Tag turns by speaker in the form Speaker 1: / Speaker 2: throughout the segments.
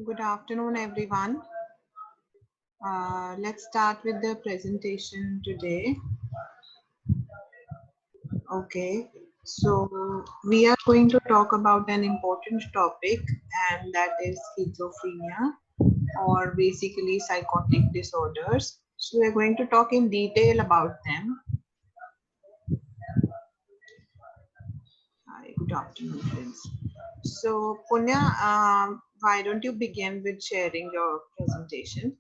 Speaker 1: Good afternoon, everyone. Let's start with the presentation today. Okay, so we are going to talk about an important topic, and that is schizophrenia, or basically psychotic disorders. So we're going to talk in detail about them. Hi, good afternoon, friends. So Punya, why don't you begin with sharing your presentation?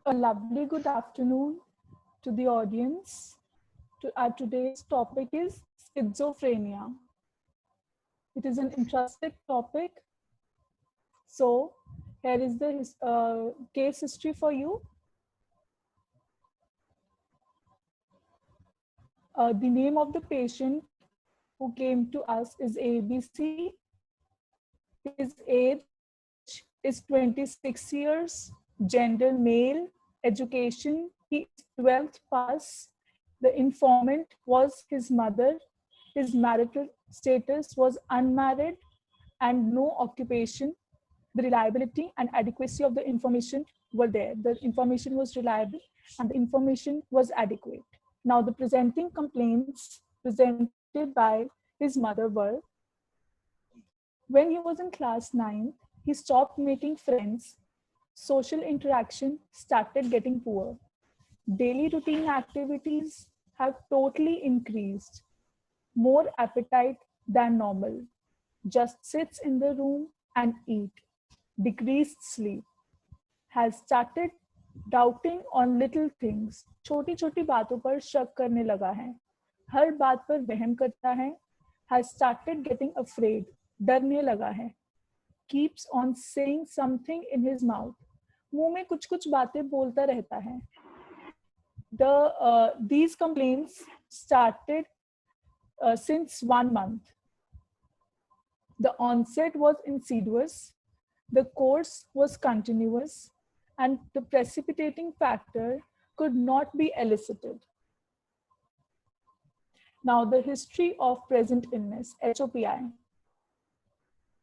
Speaker 2: A lovely good afternoon to the audience. Today's topic is schizophrenia. It is an interesting topic. So, here is the case history for you. The name of the patient who came to us is ABC. His age is 26 years, gender male, education, he is 12th pass. The informant was his mother. His marital status was unmarried and no occupation. The reliability and adequacy of the information were there. The information was reliable and the information was adequate. Now, the presenting complaints presented by his mother were: when he was in class 9th, he stopped making friends. Social interaction started getting poor. Daily routine activities have totally increased. More appetite than normal. Just sits in the room and eat. Decreased sleep. Has started doubting on little things. छोटी छोटी बातों पर शक करने लगा है. हर बात पर वहम करता है. Has started getting afraid. डरने लगा है. Keeps on saying something in his mouth. मुंह में कुछ कुछ बातें बोलता रहता है. These complaints started since 1 month. The onset was insidious, the course was continuous, and the precipitating factor could not be elicited. Now, the history of present illness, HOPI.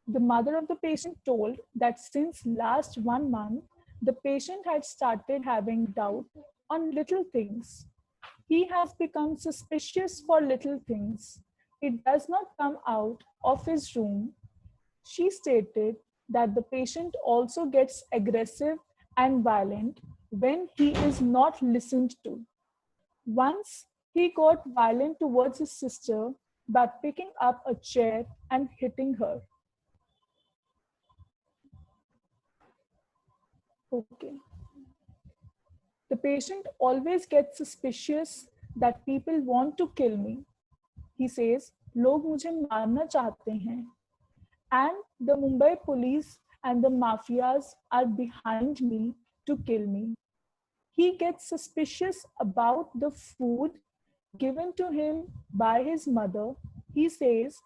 Speaker 2: The mother of the patient told that since last 1 month, the patient had started having doubt on little things. He has become suspicious for little things. He does not come out of his room. She stated that the patient also gets aggressive and violent when he is not listened to. Once he got violent towards his sister by picking up a chair and hitting her. Okay. The patient always gets suspicious that people want to kill me. He says, लोग मुझे मारना चाहते हैं. And the Mumbai police and the mafias are behind me to kill me. He gets suspicious about the food given to him by his mother. He says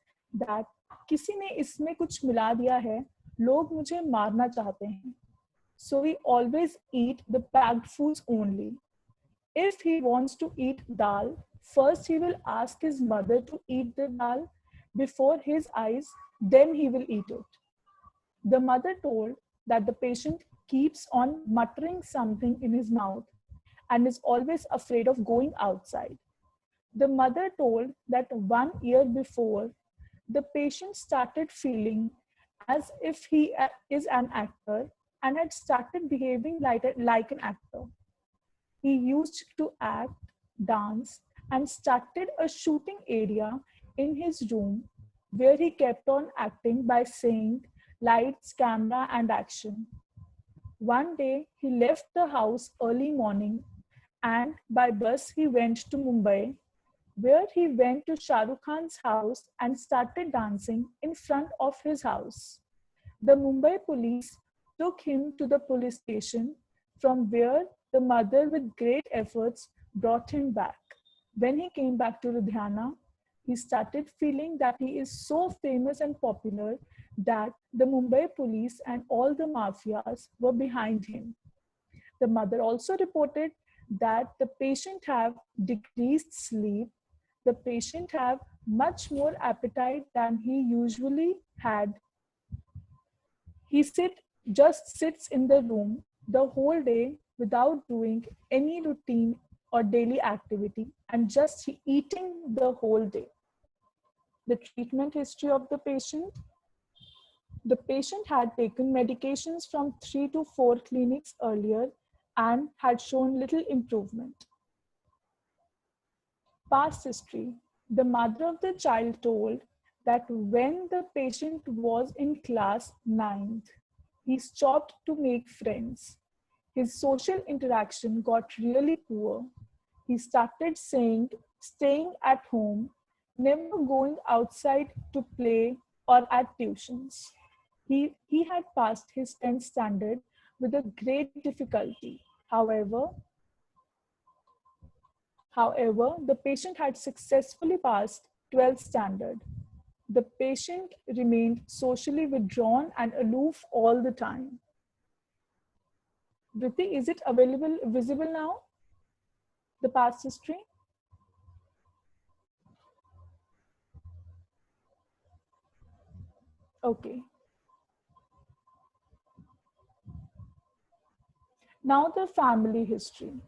Speaker 2: that किसी ने इसमें कुछ मिला दिया है, लोग मुझे मारना चाहते हैं. So we always eat the packed foods only. If he wants to eat dal, first he will ask his mother to eat the dal before his eyes, then he will eat it. The mother told that the patient keeps on muttering something in his mouth and is always afraid of going outside. The mother told that 1 year before, the patient started feeling as if he is an actor and had started behaving like an actor. He used to act, dance, and started a shooting area in his room where he kept on acting by saying lights, camera, and action. One day, he left the house early morning and by bus he went to Mumbai, where he went to Shah Rukh Khan's house and started dancing in front of his house. The Mumbai police took him to the police station, from where the mother, with great efforts, brought him back. When he came back to Ludhiana, he started feeling that he is so famous and popular that the Mumbai police and all the mafias were behind him. The mother also reported that the patient have decreased sleep, the patient have much more appetite than he usually had. He just sits in the room the whole day without doing any routine or daily activity and just eating the whole day. The treatment history of the patient. The patient had taken medications from 3 to 4 clinics earlier and had shown little improvement. Past history. The mother of the child told that when the patient was in class 9th, he stopped to make friends. His social interaction got really poor. He started saying, staying at home, never going outside to play or at tuitions. He had passed his 10th standard with a great difficulty. However, the patient had successfully passed 12th standard. The patient remained socially withdrawn and aloof all the time. Vritti, is it visible now? The past history? Okay. Now the family history.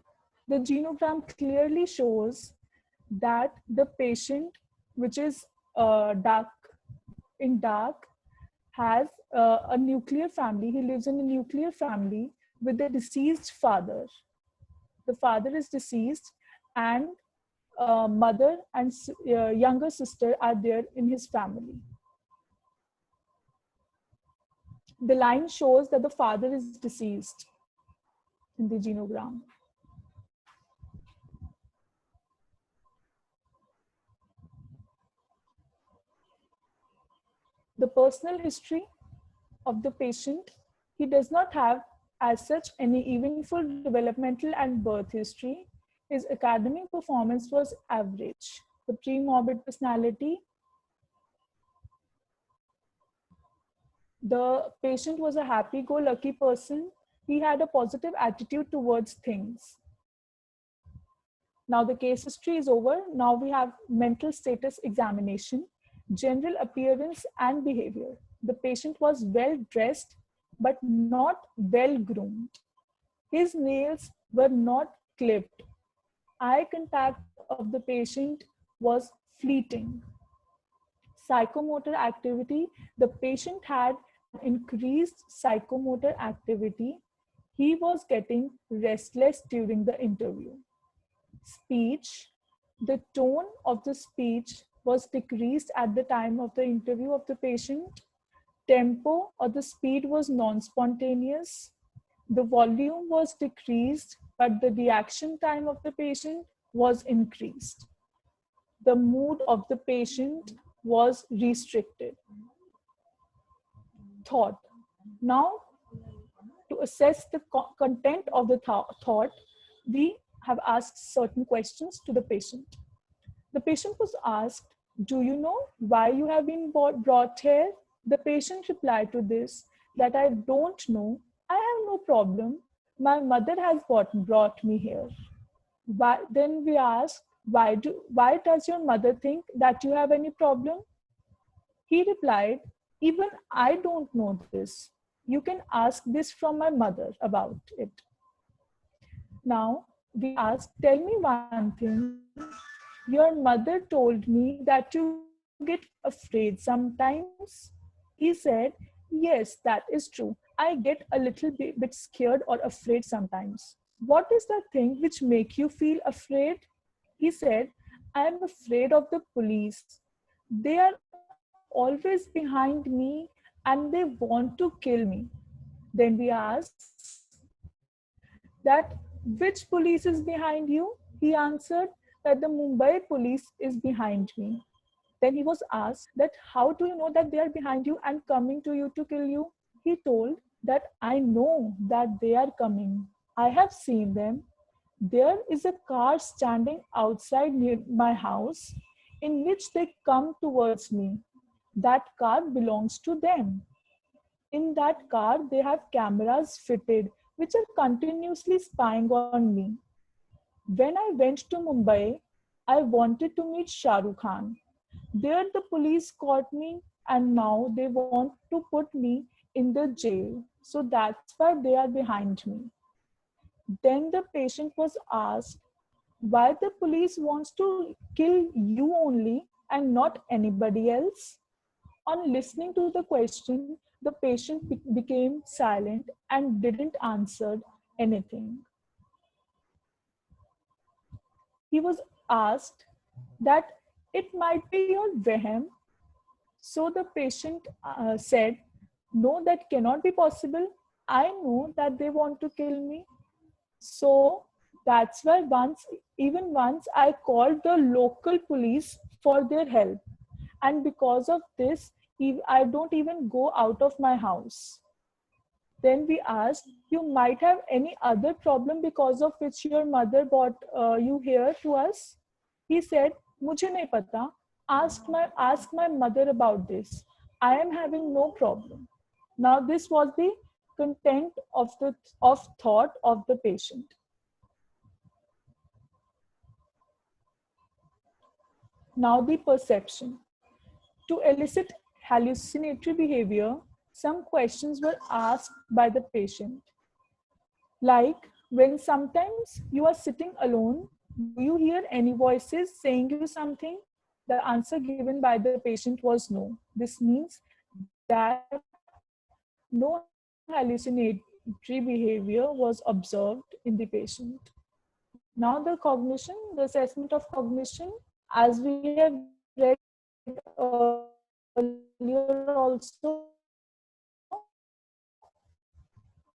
Speaker 2: The genogram clearly shows that the patient, which is dark in dark, has a nuclear family. He lives in a nuclear family with a deceased father. The father is deceased, and mother and younger sister are there in his family. The line shows that the father is deceased in the genogram. The personal history of the patient. He does not have as such any eventful developmental and birth history. His academic performance was average. The pre-morbid personality. The patient was a happy-go-lucky person. He had a positive attitude towards things. Now the case history is over. Now we have mental status examination, general appearance and behavior. The patient was well dressed but not well groomed. His nails were not clipped. Eye contact of the patient was fleeting. Psychomotor activity. The patient had increased psychomotor activity. He was getting restless during the interview. Speech. The tone of the speech was decreased at the time of the interview of the patient. Tempo or the speed was non-spontaneous. The volume was decreased, but the reaction time of the patient was increased. The mood of the patient was restricted. Thought. Now, to assess the content of the thought, we have asked certain questions to the patient. The patient was asked, "Do you know why you have been brought here?" The patient replied to this that "I don't know. I have no problem. My mother has brought me here." Then we asked, why does your mother think that you have any problem? He replied, "Even I don't know this. You can ask this from my mother about it." Now we asked, "Tell me one thing. Your mother told me that you get afraid sometimes." He said, "Yes, that is true. I get a little bit scared or afraid sometimes." "What is that thing which make you feel afraid?" He said, "I am afraid of the police. They are always behind me and they want to kill me." Then we asked that, "What is your mother doing Which police is behind you? He answered that the Mumbai police is behind me. Then he was asked that how do you know that they are behind you and coming to you to kill you? He told that I know that they are coming. I have seen them. There is a car standing outside near my house in which they come towards me. That car belongs to them. In that car, they have cameras fitted which are continuously spying on me. When I went to Mumbai, I wanted to meet Shah Rukh Khan. There, the police caught me, and now they want to put me in the jail. So that's why they are behind me. Then the patient was asked why the police wants to kill you only and not anybody else. On listening to the question, the patient became silent and didn't answer anything. He was asked that it might be your vehem. So the patient said, no, that cannot be possible. I know that they want to kill me. So that's why even once I called the local police for their help. And because of this, I don't even go out of my house. Then we asked, you might have any other problem because of which your mother brought you here to us? He said, मुझे नहीं पता. Ask my mother about this. I am having no problem. Now this was the content of thought of the patient. Now the perception. To elicit hallucinatory behavior, some questions were asked by the patient. Like when sometimes you are sitting alone, do you hear any voices saying you something? The answer given by the patient was no. This means that no hallucinatory behavior was observed in the patient. Now the cognition, the assessment of cognition, as we have read earlier also,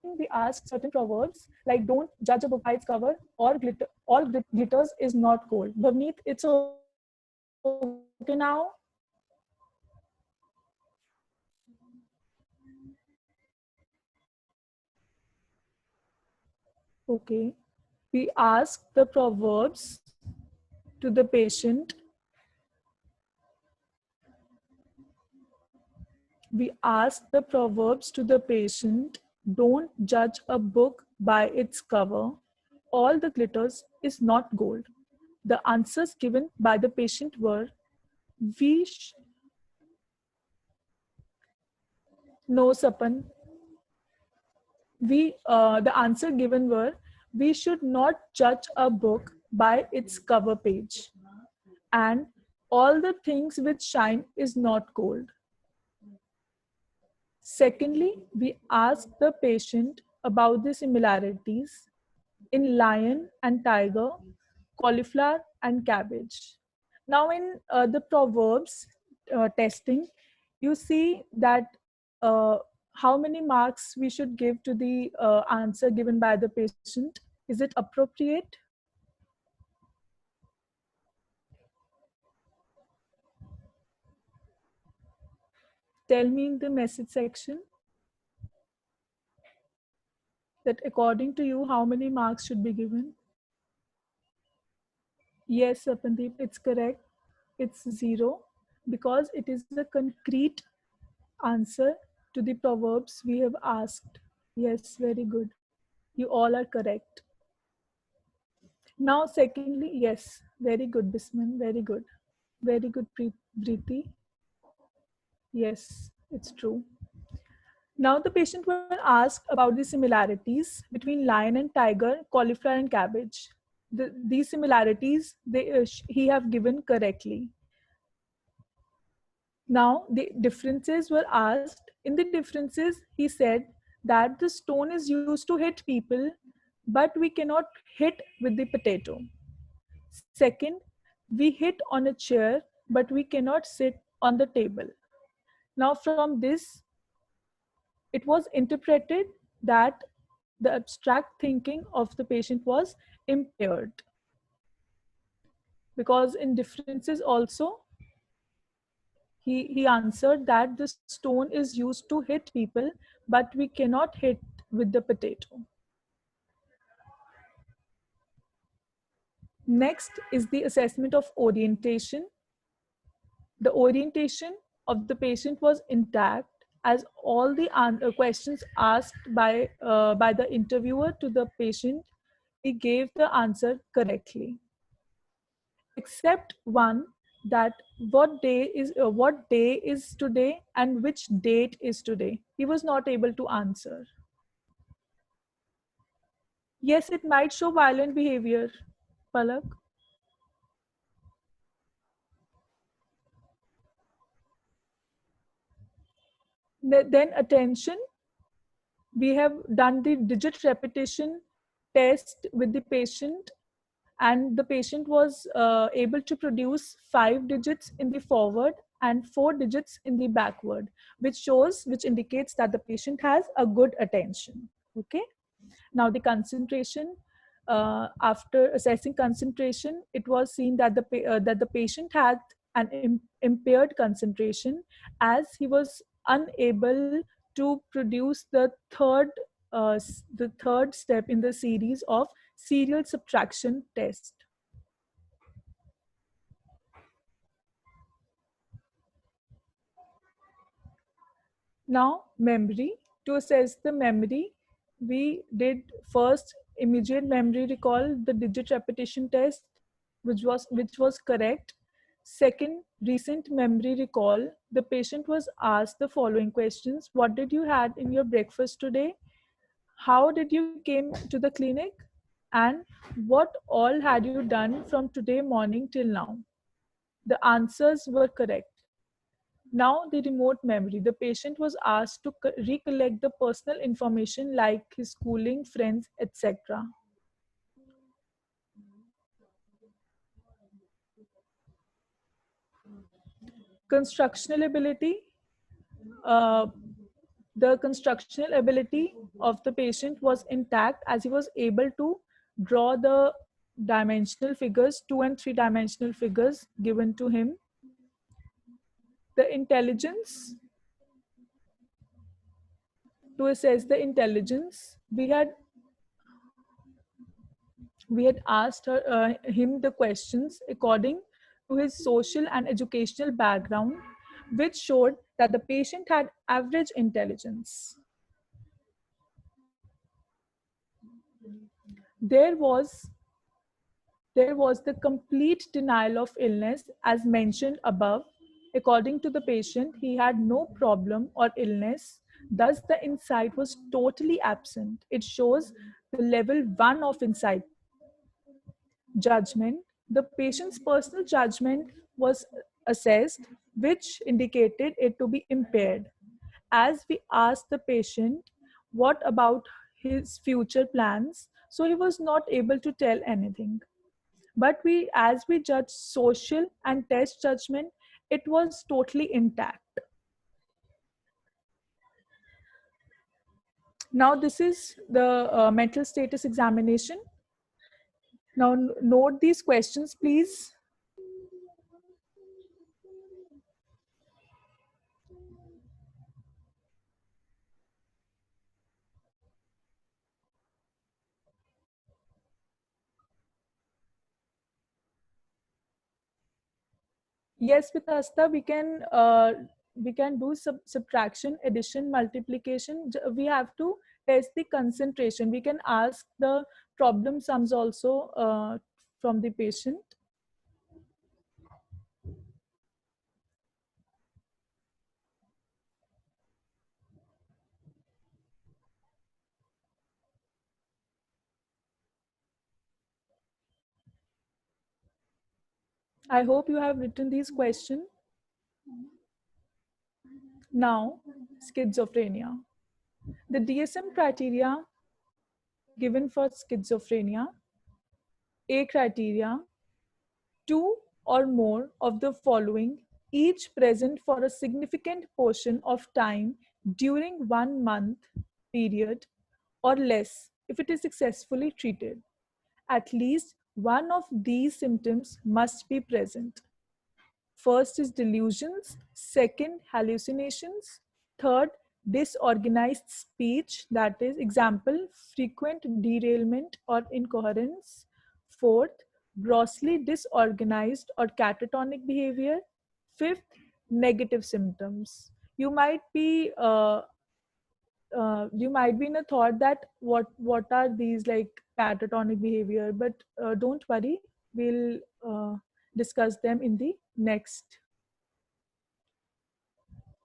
Speaker 2: we ask certain proverbs like don't judge a book by its cover or all glitters is not gold. Bhavneet, it's okay now? Okay. We ask the proverbs to the patient. We ask the proverbs to the patient. Don't judge a book by its cover. All the glitters is not gold. The answers given by the patient were, we no Sapan. The answer given were, we should not judge a book by its cover page. And all the things which shine is not gold. Secondly, we ask the patient about the similarities in lion and tiger, cauliflower and cabbage. Now in the proverbs testing, you see that uh, how many marks we should give to the answer given by the patient. Is it appropriate? Tell me in the message section that according to you, how many marks should be given? Yes, Sapandeep, it's correct. It's 0 because it is a concrete answer to the proverbs we have asked. Yes, very good. You all are correct. Now, secondly, yes, very good, Bisman, very good. Very good, Preeti. Yes, it's true. Now, the patient will ask about the similarities between lion and tiger, cauliflower and cabbage. These similarities he have given correctly. Now, the differences were asked. In the differences, he said that the stone is used to hit people, but we cannot hit with the potato. Second, we hit on a chair, but we cannot sit on the table. Now, from this, it was interpreted that the abstract thinking of the patient was impaired. Because in differences also, he answered that the stone is used to hit people, but we cannot hit with the potato. Next is the assessment of orientation. The orientation of the patient was intact, as all the questions asked by the interviewer to the patient, he gave the answer correctly, except one, that what day is today and which date is today. He was not able to answer. Yes, it might show violent behavior, Palak. Then attention. We have done the digit repetition test with the patient, and the patient was able to produce 5 digits in the forward and 4 digits in the backward, which indicates that the patient has a good attention. Okay. Now the concentration. After assessing concentration, it was seen that the patient had an impaired concentration, as he was unable to produce the third step in the series of serial subtraction test. Now, memory. To assess the memory, we did first immediate memory recall, the digit repetition test, which was correct. Second, recent memory recall. The patient was asked the following questions: what did you had in your breakfast today? How did you came to the clinic? And what all had you done from today morning till now? The answers were correct. Now, the remote memory. The patient was asked to recollect the personal information like his schooling, friends, etc. Constructional ability. Uh, the constructional ability of the patient was intact, as he was able to draw the dimensional figures, 2 and 3 dimensional figures given to him. The intelligence. To assess the intelligence, we had asked him the questions according to his social and educational background, which showed that the patient had average intelligence. There was the complete denial of illness as mentioned above. According to the patient, he had no problem or illness. Thus, the insight was totally absent. It shows the level 1 of insight. Judgment. The patient's personal judgment was assessed, which indicated it to be impaired. As we asked the patient what about his future plans, so he was not able to tell anything. But as we judged social and test judgment, it was totally intact. Now this is the mental status examination. Now note these questions, please. Yes, with Asta, we can do subtraction, addition, multiplication. We have to test the concentration. We can ask the problem sums also from the patient. I hope you have written these questions. Now, schizophrenia. The DSM criteria given for schizophrenia: A criteria, 2 or more of the following, each present for a significant portion of time during 1 month period or less, if it is successfully treated. At least one of these symptoms must be present. First is delusions, second, hallucinations, third, disorganized speech, that is, example, frequent derailment or incoherence, fourth, grossly disorganized or catatonic behavior, fifth, negative symptoms. You might be in a thought that what are these, like catatonic behavior, but don't worry, we'll discuss them in the next.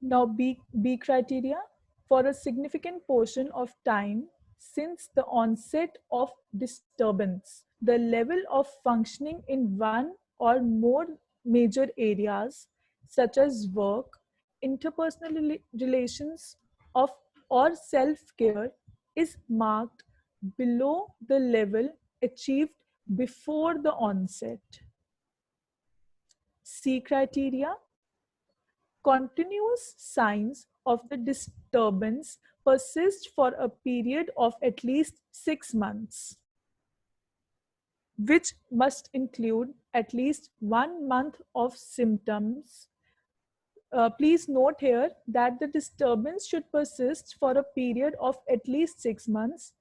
Speaker 2: Now, B criteria. For a significant portion of time since the onset of disturbance, the level of functioning in one or more major areas, such as work, interpersonal relations, of or self-care, is marked below the level achieved before the onset. C criteria. Continuous signs of the disturbance persist for a period of at least 6 months, which must include at least 1 month of symptoms. Please note here that the disturbance should persist for a period of at least 6 months,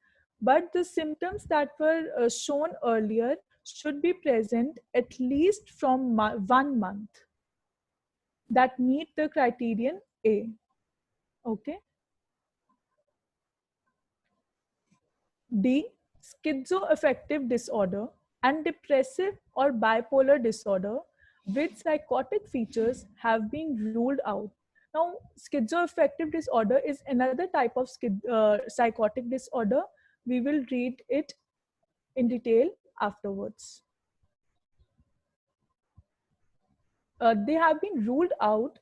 Speaker 2: but the symptoms that were shown earlier should be present at least from 1 month, that meet the criterion A. Okay. D. Schizoaffective disorder and depressive or bipolar disorder with psychotic features have been ruled out. Now, schizoaffective disorder is another type of psychotic disorder. We will read it in detail afterwards. They have been ruled out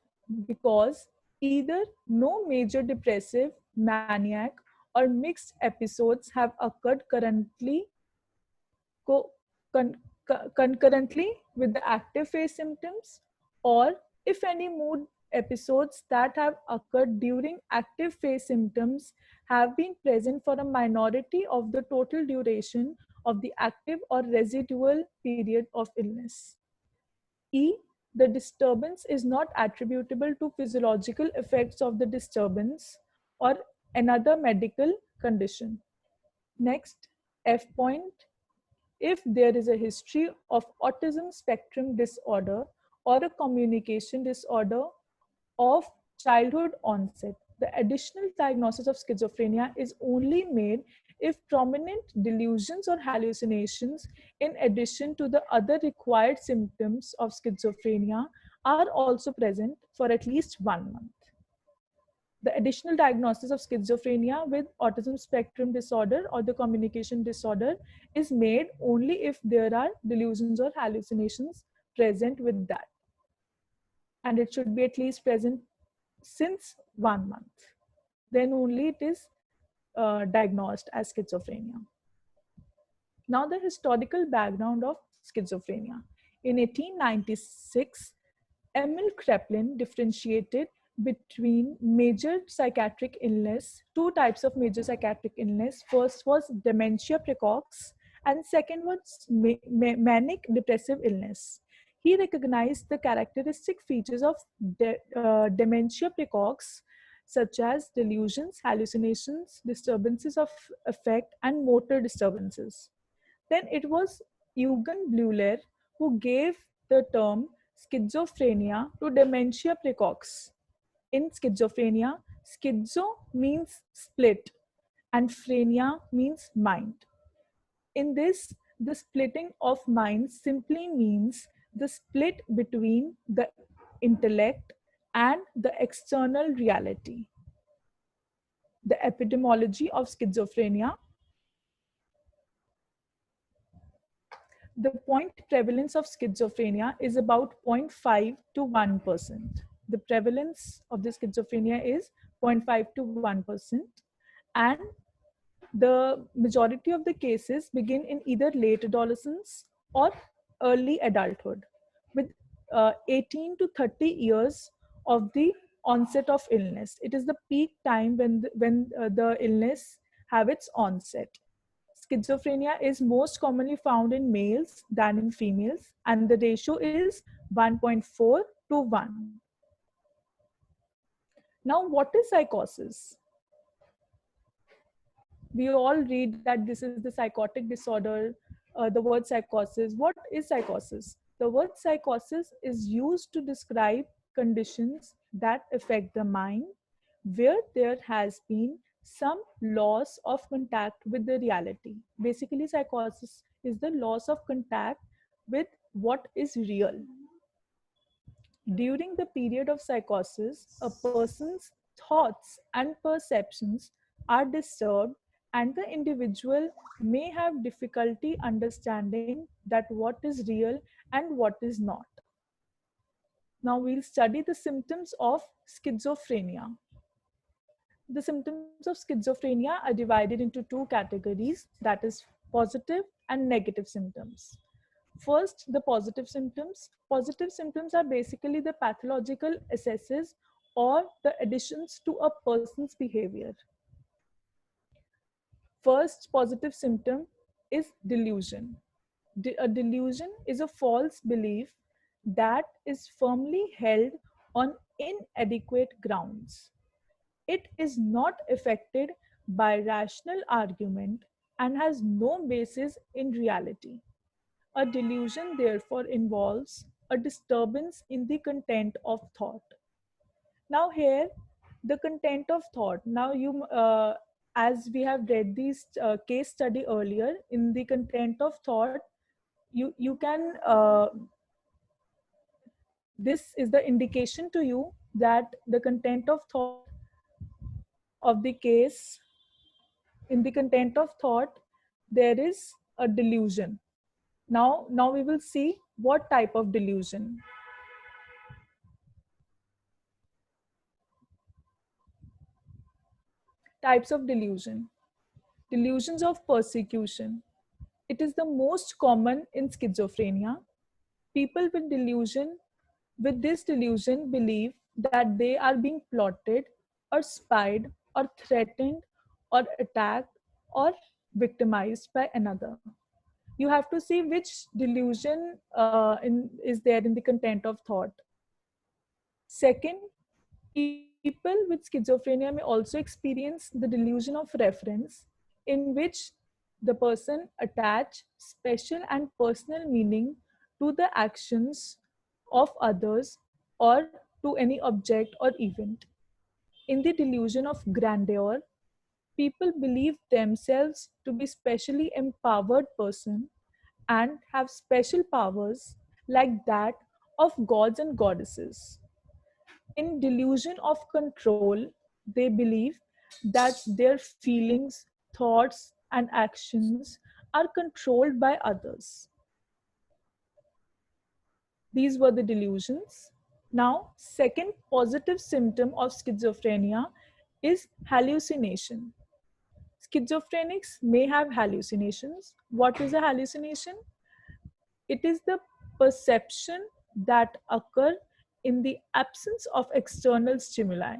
Speaker 2: because either no major depressive, maniac, or mixed episodes have occurred concurrently with the active phase symptoms, or if any mood episodes that have occurred during active phase symptoms have been present for a minority of the total duration of the active or residual period of illness. E. The disturbance is not attributable to physiological effects of the disturbance or another medical condition. Next, F point. If there is a history of autism spectrum disorder or a communication disorder of childhood onset, the additional diagnosis of schizophrenia is only made if prominent delusions or hallucinations, in addition to the other required symptoms of schizophrenia, are also present for at least 1 month. The additional diagnosis of schizophrenia with autism spectrum disorder or the communication disorder is made only if there are delusions or hallucinations present with that. And it should be at least present since 1 month. Then only it is diagnosed as schizophrenia. Now, the historical background of schizophrenia. In 1896, Emil Kraepelin differentiated between major psychiatric illness, two types of major psychiatric illness. First was dementia precox, and second was manic depressive illness. He recognized the characteristic features of dementia precox, such as delusions, hallucinations, disturbances of affect, and motor disturbances. Then it was Eugen Bleuler who gave the term schizophrenia to dementia precox. In schizophrenia, schizo means split and phrenia means mind. In this, the splitting of mind simply means the split between the intellect and the external reality. The epidemiology of schizophrenia. The point prevalence of schizophrenia is about 0.5 to 1%. The prevalence of the schizophrenia is 0.5 to 1%. And the majority of the cases begin in either late adolescence or early adulthood, with 18 to 30 years of the onset of illness. It is the peak time when the illness have its onset. schizophrenia is most commonly found in males than in females, and the ratio is 1.4 to 1. Now, what is psychosis? We all read that this is the psychotic disorder, the word psychosis. What is psychosis? The word psychosis is used to describe conditions that affect the mind where there has been some loss of contact with the reality. Basically, psychosis is the loss of contact with what is real. During the period of psychosis, a person's thoughts and perceptions are disturbed, and the individual may have difficulty understanding that what is real and what is not. Now, we'll study the symptoms of schizophrenia. The symptoms of schizophrenia are divided into two categories, that is, positive and negative symptoms. First, the positive symptoms. Positive symptoms are basically the pathological accesses or the additions to a person's behavior. First positive symptom is delusion. A delusion is a false belief that is firmly held on inadequate grounds. It is not affected by rational argument and has no basis in reality. A delusion therefore involves a disturbance in the content of thought. Now here, the content of thought. Now as we have read this case study earlier, in the content of thought, you can, this is the indication to you that the content of thought of the case, in the content of thought, there is a delusion. Now we will see what type of delusion. Types of delusion. Delusions of persecution. It is the most common in schizophrenia. People with this delusion believe that they are being plotted or spied or threatened or attacked or victimized by another. You have to see which delusion is there in the content of thought. Second, people with schizophrenia may also experience the delusion of reference, in which the person attach special and personal meaning to the actions of others or to any object or event. In the delusion of grandeur, people believe themselves to be specially empowered person and have special powers like that of gods and goddesses. In delusion of control, they believe that their feelings, thoughts, and actions are controlled by others. These were the delusions. Now, second positive symptom of schizophrenia is hallucination. Schizophrenics may have hallucinations. What is a hallucination? It is the perception that occur in the absence of external stimuli.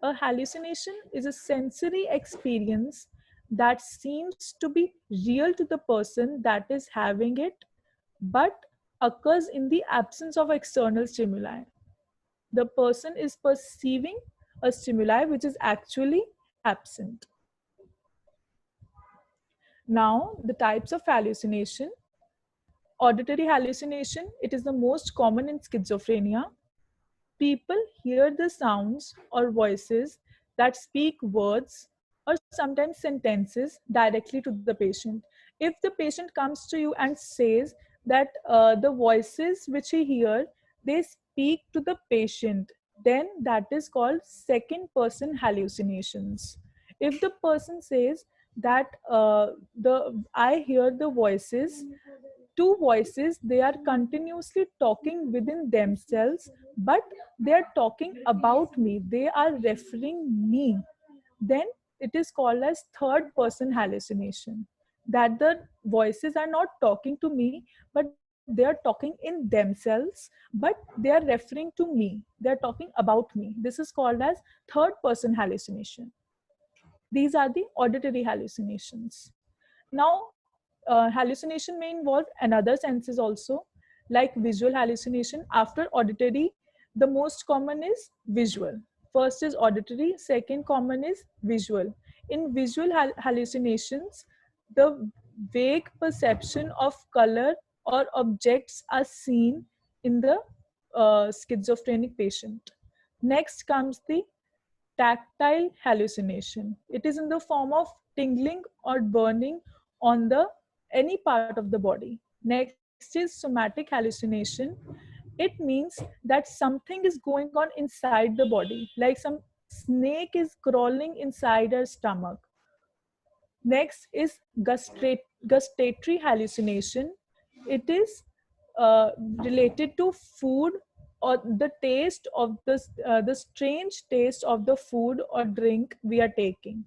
Speaker 2: A hallucination is a sensory experience that seems to be real to the person that is having it, but occurs in the absence of external stimuli. The person is perceiving a stimuli which is actually absent. Now, the types of hallucination. Auditory hallucination, it is the most common in schizophrenia. People hear the sounds or voices that speak words or sometimes sentences directly to the patient. If the patient comes to you and says that the voices which he hears, they speak to the patient, then that is called second person hallucinations. If the person says that I hear the voices, two voices, they are continuously talking within themselves, but they are talking about me, they are referring me, then it is called as third person hallucination, that the voices are not talking to me, but they are talking in themselves, but they are referring to me, they are talking about me. This is called as third person hallucination. These are the auditory hallucinations. Now, hallucination may involve another senses also, like visual hallucination. After auditory, the most common is visual. First is auditory, second common is visual. In visual hallucinations, the vague perception of color or objects are seen in the schizophrenic patient. Next comes the tactile hallucination. It is in the form of tingling or burning on the any part of the body. Next is somatic hallucination. It means that something is going on inside the body, like some snake is crawling inside our stomach. Next is gustatory hallucination. It is related to food or the taste of the strange taste of the food or drink we are taking.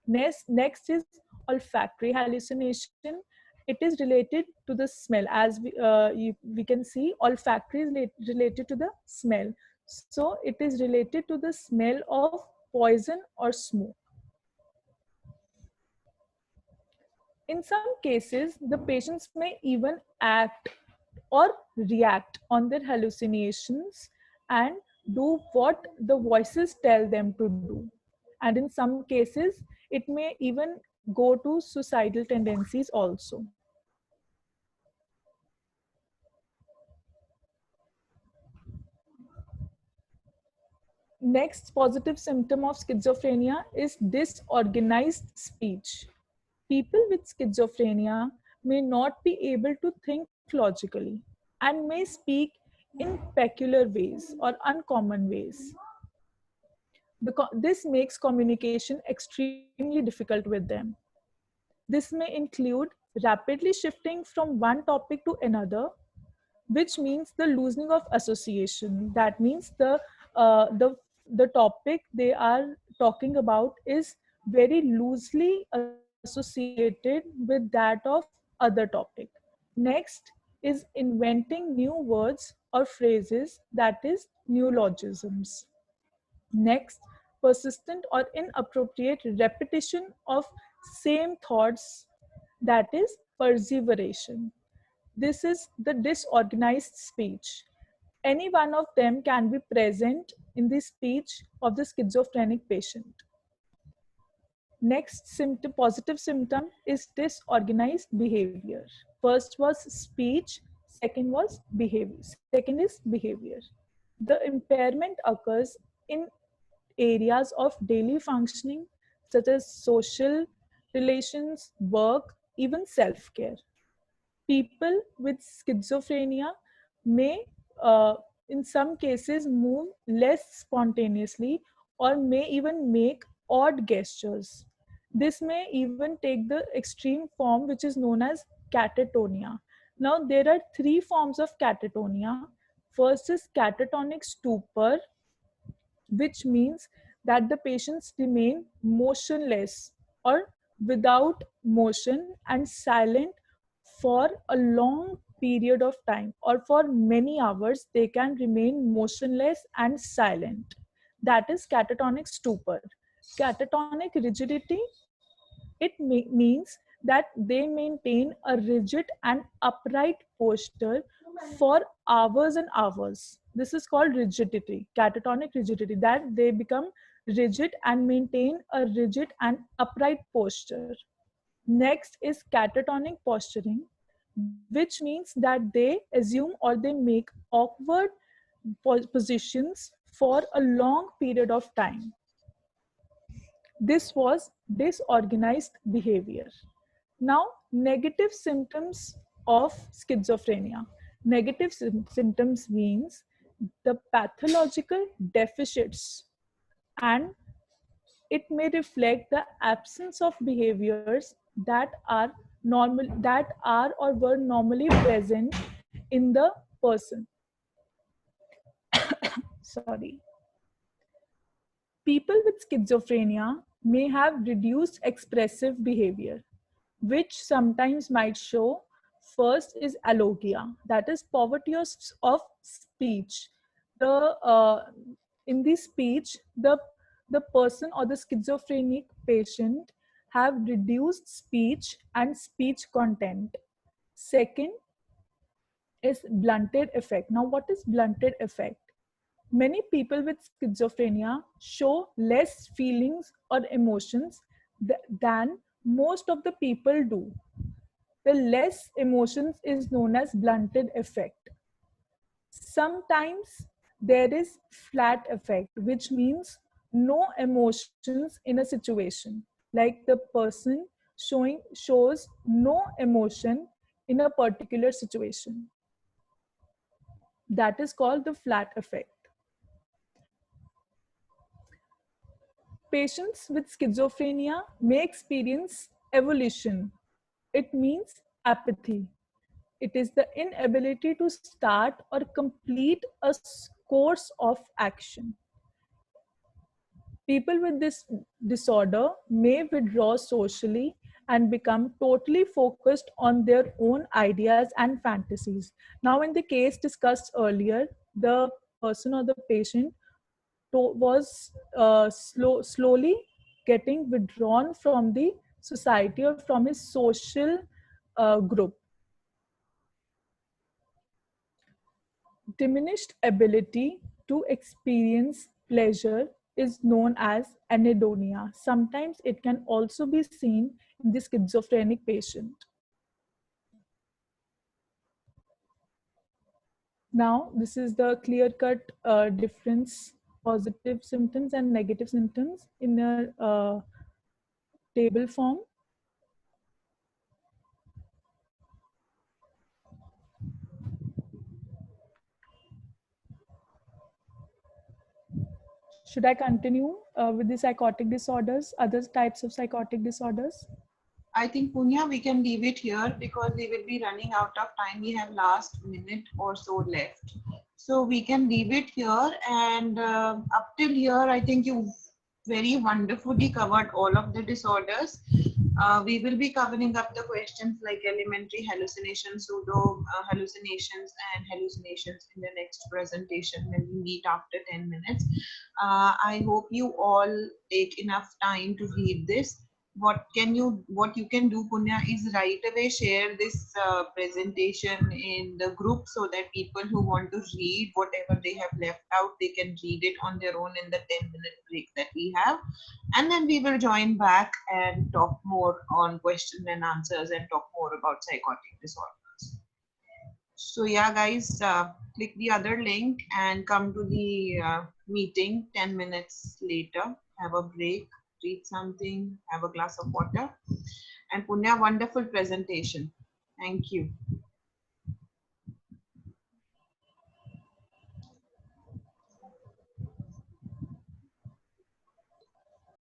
Speaker 2: Next is olfactory hallucination. It is related to the smell. As we can see, olfactory is related to the smell. So it is related to the smell of poison or smoke. In some cases, the patients may even act or react on their hallucinations and do what the voices tell them to do. And in some cases, it may even go to suicidal tendencies also. Next positive symptom of schizophrenia is disorganized speech. People with schizophrenia may not be able to think logically and may speak in peculiar ways or uncommon ways. This makes communication extremely difficult with them. This may include rapidly shifting from one topic to another, which means the loosening of association. That means uh, the the topic they are talking about is very loosely associated with that of other topic. Next is inventing new words or phrases, that is neologisms. Next, persistent or inappropriate repetition of same thoughts, that is perseveration. This is the disorganized speech. Any one of them can be present in the speech of the schizophrenic patient. Next positive symptom is disorganized behavior. First was speech, second was behavior. Second is behavior. The impairment occurs in areas of daily functioning such as social relations, work, even self-care. People with schizophrenia may, uh, in some cases, move less spontaneously or may even make odd gestures. This may even take the extreme form, which is known as catatonia. Now, there are three forms of catatonia. First is catatonic stupor, which means that the patients remain motionless or without motion and silent for a long period of time, or for many hours they can remain motionless and silent. That is catatonic stupor. Catatonic rigidity, it means that they maintain a rigid and upright posture for hours and hours. This is called rigidity, catatonic rigidity, that they become rigid and maintain a rigid and upright posture. Next is catatonic posturing, which means that they assume or they make awkward positions for a long period of time. This was disorganized behavior. Now, negative symptoms of schizophrenia. Negative symptoms means the pathological deficits, and it may reflect the absence of behaviors that are or were normally present in the person. Sorry. People with schizophrenia may have reduced expressive behavior, which sometimes might show. First is alogia, that is poverty of speech. The in this speech, the person or the schizophrenic patient have reduced speech and speech content. Second is blunted affect. Now, what is blunted affect? Many people with schizophrenia show less feelings or emotions than most of the people do. The less emotions is known as blunted affect. Sometimes there is flat affect, which means no emotions in a situation. Like the person shows no emotion in a particular situation. That is called the flat affect. Patients with schizophrenia may experience evolution. It means apathy. It is the inability to start or complete a course of action. People with this disorder may withdraw socially and become totally focused on their own ideas and fantasies. Now, in the case discussed earlier, the person or the patient was slowly getting withdrawn from the society or from his social group. Diminished ability to experience pleasure is known as anhedonia. Sometimes it can also be seen in the schizophrenic patient. Now, this is the clear-cut difference, positive symptoms and negative symptoms in a table form. Should I continue with the psychotic disorders, other types of psychotic disorders?
Speaker 1: I think Punya, we can leave it here because we will be running out of time. We have last minute or so left. So we can leave it here. And up till here, I think you very wonderfully covered all of the disorders. We will be covering up the questions like elementary hallucinations, pseudo hallucinations, and hallucinations in the next presentation when we meet after 10 minutes. I hope you all take enough time to read this. What you can do, Punya, is right away share this presentation in the group so that people who want to read whatever they have left out, they can read it on their own in the 10-minute break that we have. And then we will join back and talk more on questions and answers and talk more about psychotic disorders. So yeah, guys, click the other link and come to the meeting 10 minutes later. Have a break, read something, have a glass of water. And Punya, wonderful presentation. Thank you.